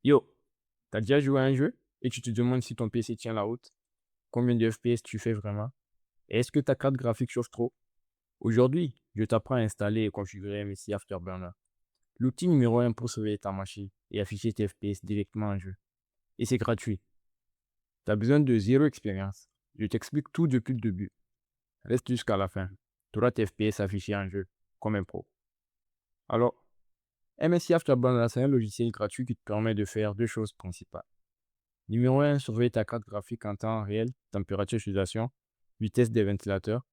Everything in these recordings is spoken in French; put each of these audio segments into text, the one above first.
Yo, t'as déjà joué à un jeu et tu te demandes si ton PC tient la route? Combien de FPS tu fais vraiment? Et est-ce que ta carte graphique chauffe trop? Aujourd'hui, je t'apprends à installer et configurer MSI Afterburner, l'outil numéro un pour surveiller ta machine et afficher tes FPS directement en jeu. Et c'est gratuit. T'as besoin de zéro expérience. Je t'explique tout depuis le début. Reste jusqu'à la fin. Tu auras tes FPS affichés en jeu, comme un pro. Alors, MSI Afterburner, c'est un logiciel gratuit qui te permet de faire deux choses principales. Numéro un, surveiller ta carte graphique en temps réel, température d'utilisation, vitesse des ventilateurs.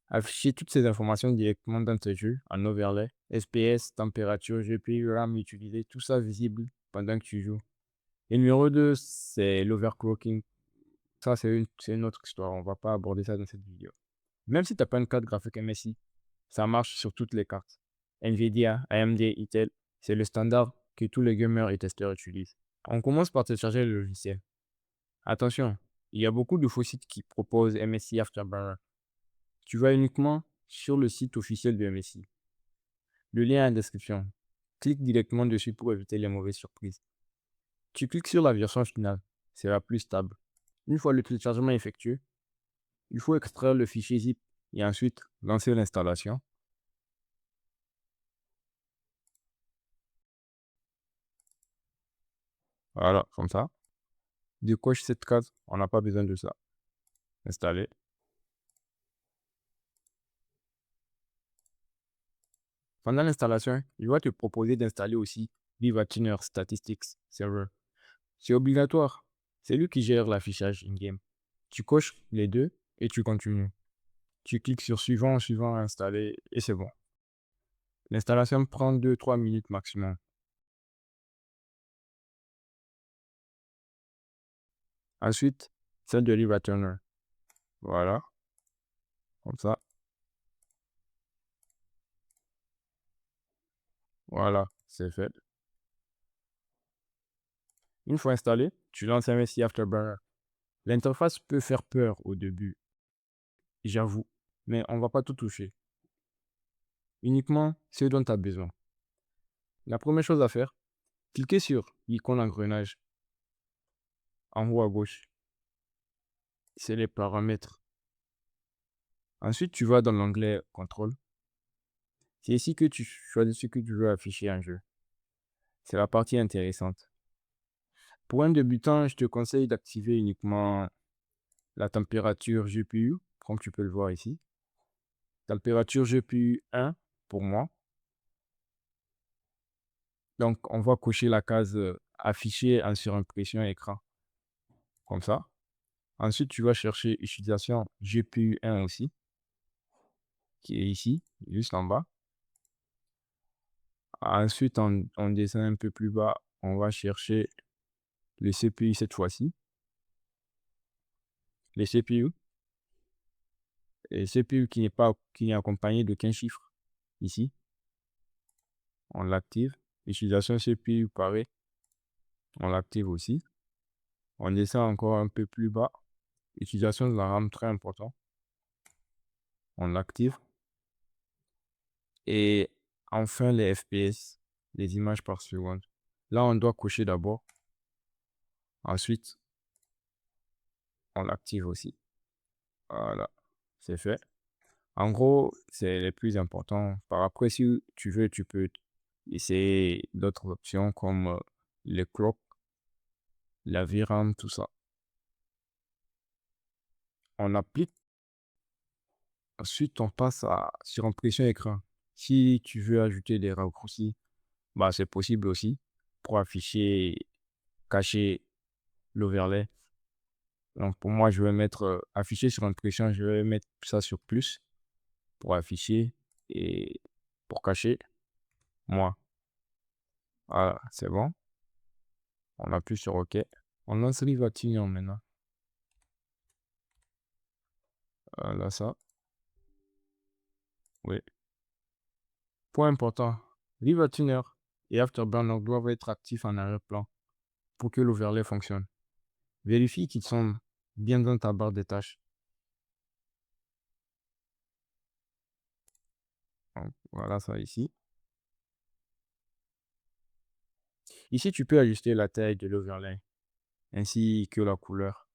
Afficher toutes ces informations directement dans tes jeux en overlay, FPS, température, GPU, RAM utilisé, tout ça visible pendant que tu joues. Et numéro 2, c'est l'overclocking. Ça, c'est une autre histoire. On va pas aborder ça dans cette vidéo. Même si tu n'as pas une carte graphique MSI, ça marche sur toutes les cartes. Nvidia, AMD, Intel, c'est le standard que tous les gamers et testeurs utilisent. On commence par télécharger le logiciel. Attention, il y a beaucoup de faux sites qui proposent MSI Afterburner. Tu vas uniquement sur le site officiel de MSI. Le lien est en description. Clique directement dessus pour éviter les mauvaises surprises. Tu cliques sur la version finale. C'est la plus stable. Une fois le téléchargement effectué, il faut extraire le fichier zip et ensuite lancer l'installation. Voilà, comme ça. Décoche cette case, on n'a pas besoin de ça. Installer. Pendant l'installation, il va te proposer d'installer aussi VivaTuner Statistics Server. C'est obligatoire. C'est lui qui gère l'affichage in-game. Tu coches les deux et tu continues. Tu cliques sur suivant, suivant, installer et c'est bon. L'installation prend 2-3 minutes maximum. Ensuite, celle de LiveReturner. Voilà, comme ça. Voilà, c'est fait. Une fois installé, tu lances MSI Afterburner. L'interface peut faire peur au début, j'avoue, mais on va pas tout toucher. Uniquement ce dont tu as besoin. La première chose à faire, cliquez sur l'icône engrenage en haut à gauche. C'est les paramètres. Ensuite, tu vas dans l'onglet contrôle. C'est ici que tu choisis ce que tu veux afficher en jeu. C'est la partie intéressante. Pour un débutant, je te conseille d'activer uniquement la température GPU, comme tu peux le voir ici. Température GPU 1 pour moi. Donc, on va cocher la case afficher en surimpression écran, comme ça. Ensuite, tu vas chercher utilisation GPU 1 aussi, qui est ici, juste en bas. Ensuite, on descend un peu plus bas, on va chercher le CPU cette fois-ci. Les CPU. Et CPU qui est accompagné de 15 chiffres, ici. On l'active. Utilisation CPU pareil, on l'active aussi. On descend encore un peu plus bas. Utilisation de la RAM très important. On l'active. Et enfin les FPS, les images par seconde. Là, on doit cocher d'abord. Ensuite, on l'active aussi. Voilà, c'est fait. En gros, c'est les plus importants. Par après, si tu veux, tu peux essayer d'autres options comme les clocks, la VRAM, tout ça. On applique. Ensuite, on passe à surimpression écran. Si tu veux ajouter des raccourcis, bah, c'est possible aussi pour afficher, cacher l'overlay. Donc, pour moi, je vais mettre afficher surimpression, je vais mettre ça sur plus pour afficher et pour cacher, moi. Voilà, c'est bon. On appuie sur OK. On lance Rivatinium maintenant. Là, ça. Oui. Point important. Rivatuner et Afterburner doivent être actifs en arrière-plan pour que l'overlay fonctionne. Vérifie qu'ils sont bien dans ta barre des tâches. Donc, voilà ça ici. Ici, tu peux ajuster la taille de l'overlay ainsi que la couleur.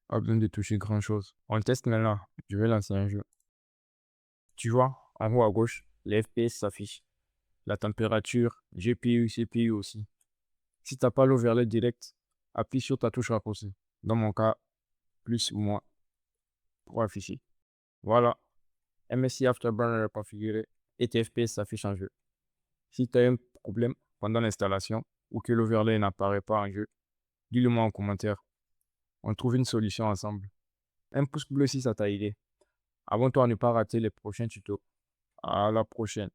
Pas besoin de toucher grand-chose. On teste maintenant. Je vais lancer un jeu. Tu vois, en haut à gauche, les FPS s'affichent. La température, GPU, CPU aussi. Si tu n'as pas l'overlay direct, appuie sur ta touche raccourci. Dans mon cas, plus ou moins pour afficher. Voilà, MSI Afterburner est configuré et tes FPS s'affichent en jeu. Si tu as un problème pendant l'installation ou que l'overlay n'apparaît pas en jeu, dis-le moi en commentaire. On trouve une solution ensemble. Un pouce bleu si ça t'a aidé. Abonne-toi à ne pas rater les prochains tutos. À la prochaine.